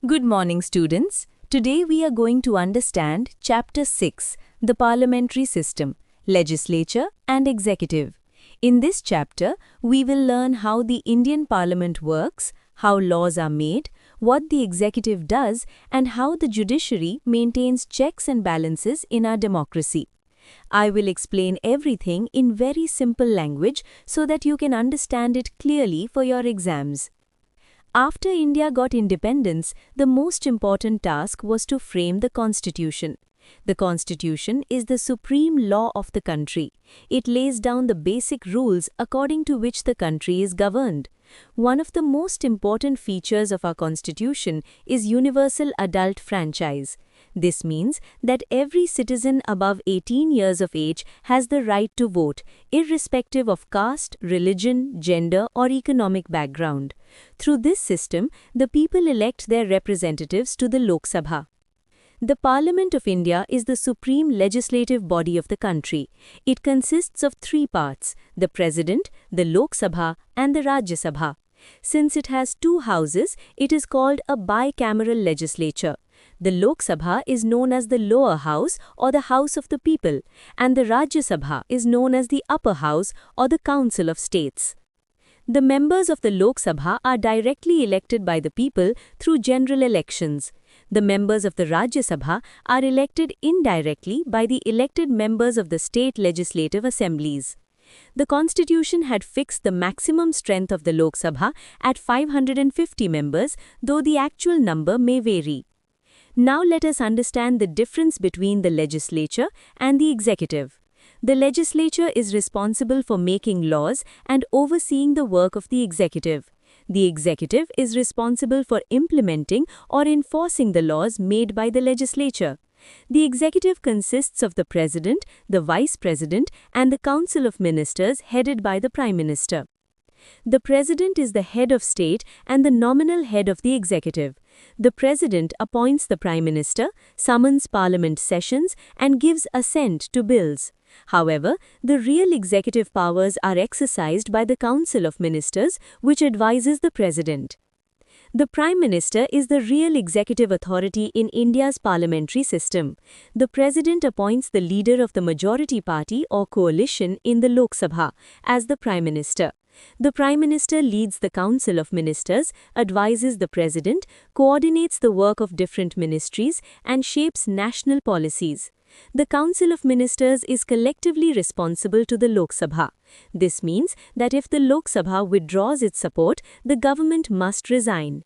Good morning, students. Today we are going to understand Chapter 6, the Parliamentary System, Legislature and Executive. In this chapter, we will learn how the Indian Parliament works, how laws are made, what the executive does, and how the judiciary maintains checks and balances in our democracy. I will explain everything in very simple language so that you can understand it clearly for your exams. After India got independence, the most important task was to frame the constitution. The constitution is the supreme law of the country. It lays down the basic rules according to which the country is governed. One of the most important features of our constitution is universal adult franchise. This means that every citizen above 18 years of age has the right to vote, irrespective of caste, religion, gender, or economic background. Through this system, the people elect their representatives to the Lok Sabha. The Parliament of India is the supreme legislative body of the country. It consists of three parts: the President, the Lok Sabha, and the Rajya Sabha. Since it has two houses, it is called a bicameral legislature. The Lok Sabha is known as the lower house or the House of the People, and the Rajya Sabha is known as the upper house or the Council of States. The members of the Lok Sabha are directly elected by the people through general elections. The members of the Rajya Sabha are elected indirectly by the elected members of the state legislative assemblies. The constitution had fixed the maximum strength of the Lok Sabha at 550 members, though the actual number may vary. Now let us understand the difference between the legislature and the executive. The legislature is responsible for making laws and overseeing the work of the executive. The executive is responsible for implementing or enforcing the laws made by the legislature. The executive consists of the President, the Vice President, and the Council of Ministers headed by the Prime Minister. The President is the head of state and the nominal head of the executive. The President appoints the Prime Minister, summons Parliament sessions, and gives assent to bills. However, the real executive powers are exercised by the Council of Ministers, which advises the President. The Prime Minister is the real executive authority in India's parliamentary system. The President appoints the leader of the majority party or coalition in the Lok Sabha as the Prime Minister. The Prime Minister leads the Council of Ministers, advises the President, coordinates the work of different ministries, and shapes national policies. The Council of Ministers is collectively responsible to the Lok Sabha. This means that if the Lok Sabha withdraws its support, the government must resign.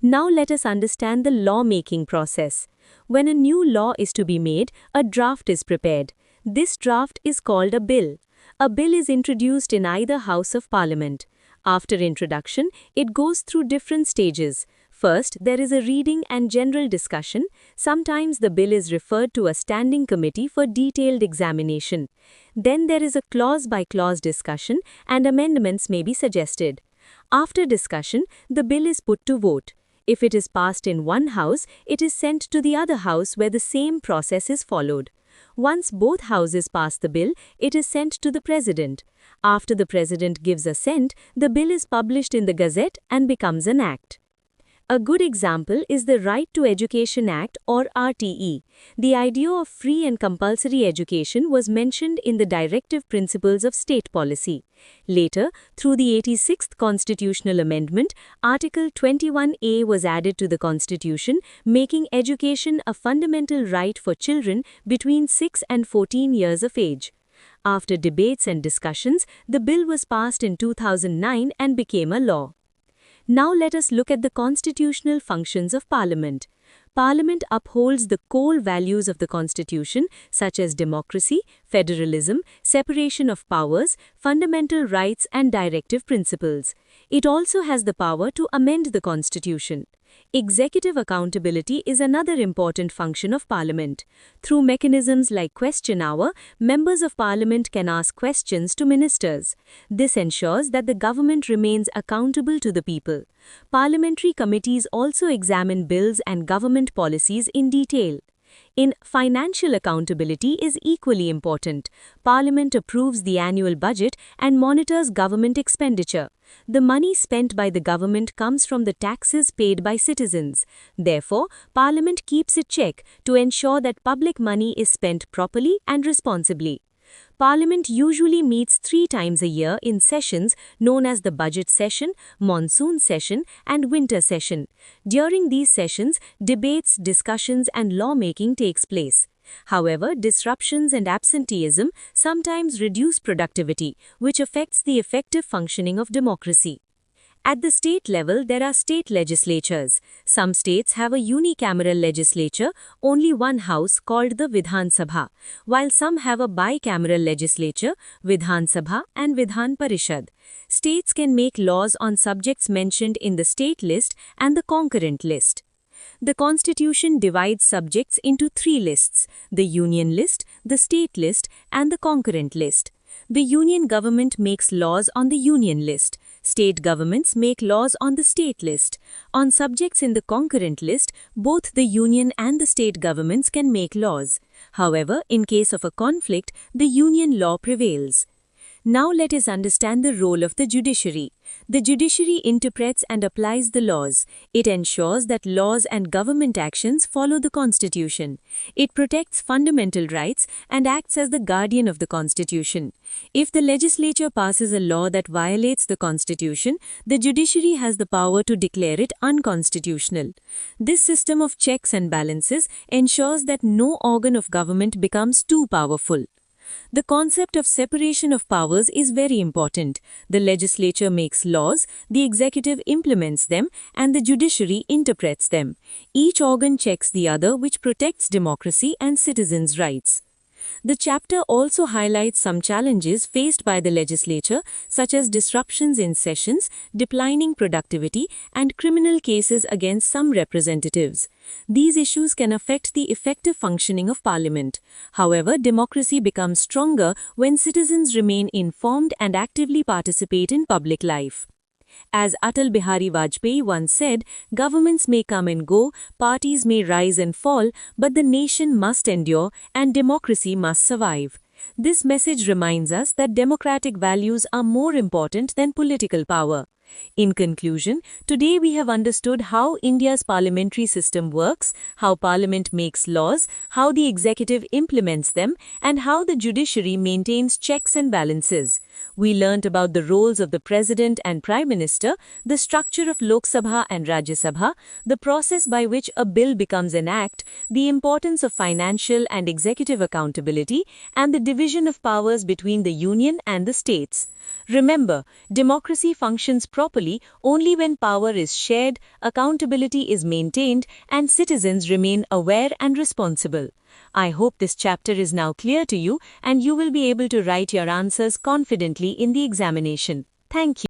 Now let us understand the law-making process. When a new law is to be made, a draft is prepared. This draft is called a bill. A bill is introduced in either House of Parliament. After introduction, it goes through different stages. First, there is a reading and general discussion. Sometimes the bill is referred to a standing committee for detailed examination. Then there is a clause-by-clause discussion and amendments may be suggested. After discussion, the bill is put to vote. If it is passed in one house, it is sent to the other house where the same process is followed. Once both houses pass the bill, it is sent to the President. After the President gives assent, the bill is published in the Gazette and becomes an act. A good example is the Right to Education Act or RTE. The idea of free and compulsory education was mentioned in the Directive Principles of State Policy. Later, through the 86th Constitutional Amendment, Article 21A was added to the Constitution, making education a fundamental right for children between 6 and 14 years of age. After debates and discussions, the bill was passed in 2009 and became a law. Now let us look at the constitutional functions of Parliament. Parliament upholds the core values of the Constitution such as democracy, federalism, separation of powers, fundamental rights and directive principles. It also has the power to amend the Constitution. Executive accountability is another important function of Parliament. Through mechanisms like Question Hour, members of Parliament can ask questions to ministers. This ensures that the government remains accountable to the people. Parliamentary committees also examine bills and government policies in detail. in financial accountability is equally important. Parliament approves the annual budget and monitors government expenditure. The money spent by the government comes from the taxes paid by citizens. Therefore, Parliament keeps a check to ensure that public money is spent properly and responsibly. Parliament usually meets 3 times a year in sessions known as the budget session, monsoon session, and winter session. During these sessions, debates, discussions, and lawmaking takes place. However, disruptions and absenteeism sometimes reduce productivity, which affects the effective functioning of democracy. At the state level, there are state legislatures. Some states have a unicameral legislature, only one house called the Vidhan Sabha, while some have a bicameral legislature, Vidhan Sabha and Vidhan Parishad. States can make laws on subjects mentioned in the state list and the concurrent list. The Constitution divides subjects into 3 lists: the Union list, the State list, and the concurrent list. The Union government makes laws on the Union list. State governments make laws on the State list. On subjects in the concurrent list, both the Union and the state governments can make laws. However, in case of a conflict, the Union law prevails. Now let us understand the role of the judiciary. The judiciary interprets and applies the laws. It ensures that laws and government actions follow the Constitution. It protects fundamental rights and acts as the guardian of the Constitution. If the legislature passes a law that violates the Constitution, the judiciary has the power to declare it unconstitutional. This system of checks and balances ensures that no organ of government becomes too powerful. The concept of separation of powers is very important. The legislature makes laws, the executive implements them, and the judiciary interprets them. Each organ checks the other, which protects democracy and citizens' rights. The chapter also highlights some challenges faced by the legislature, such as disruptions in sessions, declining productivity, and criminal cases against some representatives. These issues can affect the effective functioning of Parliament. However, democracy becomes stronger when citizens remain informed and actively participate in public life. As Atal Bihari Vajpayee once said, governments may come and go, parties may rise and fall, but the nation must endure and democracy must survive. This message reminds us that democratic values are more important than political power. In conclusion, today we have understood how India's parliamentary system works, how Parliament makes laws, how the executive implements them, and how the judiciary maintains checks and balances. We learnt about the roles of the President and Prime Minister, the structure of Lok Sabha and Rajya Sabha, the process by which a bill becomes an act, the importance of financial and executive accountability, and the division of powers between the Union and the states. Remember, democracy functions properly only when power is shared, accountability is maintained, and citizens remain aware and responsible. I hope this chapter is now clear to you and you will be able to write your answers confidently in the examination. Thank you.